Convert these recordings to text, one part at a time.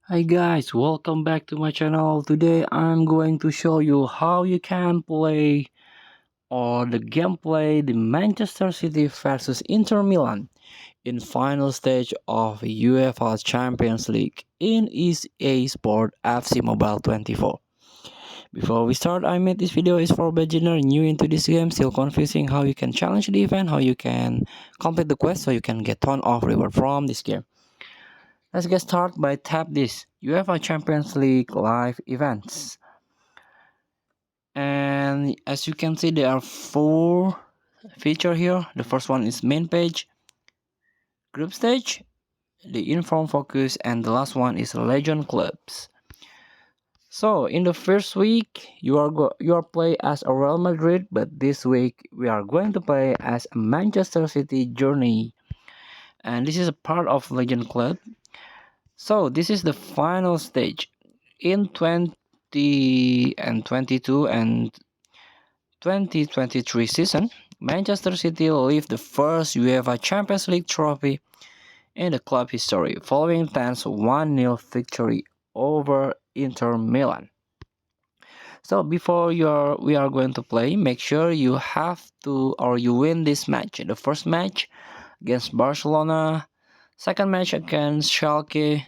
Hi guys, welcome back to my channel. Today I'm going to show you how you can play or the gameplay the Manchester City versus Inter Milan in final stage of UEFA Champions League in EA Sport FC Mobile 24. Before we start, I made this video is for beginner new into this game, still confusing how you can challenge the event, how you can complete the quest so you can get ton of reward from this game. Let's get started by tap this UEFA Champions League live events. And as you can see, there are four features here. The first one is main page, group stage, the inform focus, and the last one is legend clubs. So in the first week, you are play as a Real Madrid, but this week we are going to play as a Manchester City journey, and this is a part of Legend Club. So this is the final stage. In 20 and 22 and 2023 season, Manchester City lifted the first UEFA Champions League trophy in the club history, following Tan's 1-0 victory over Inter Milan. So before we are going to play, make sure you have to or you win this match. The first match against Barcelona, second match against Schalke,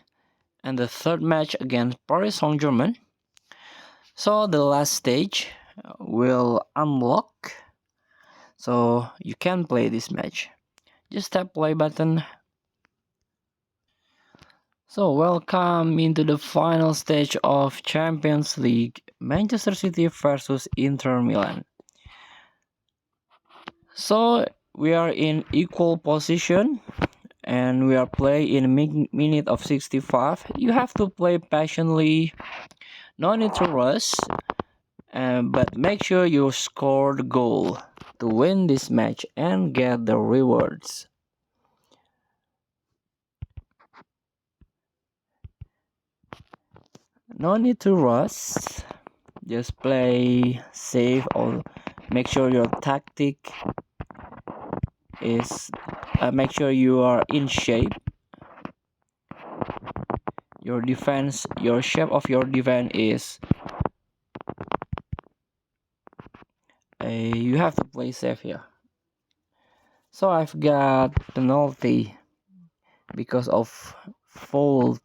and the third match against Paris Saint-Germain. So the last stage will unlock, so you can play this match. Just tap play button. So welcome into the final stage of Champions League, Manchester City versus Inter Milan. So we are in equal position and we are playing in a minute of 65. You have to play passionately, no need to rush, but make sure you score the goal to win this match and get the rewards. No need to rush, just play safe or make sure your tactic is make sure you are in shape. Your defense, your shape of your defense is you have to play safe here. So I've got penalty because of foul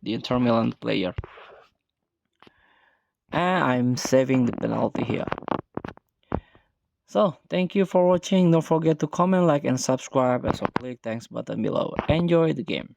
the Inter Milan player. And I'm saving the penalty here. So thank you for watching. Don't forget to comment, like, and subscribe. Also click thanks button below. Enjoy the game.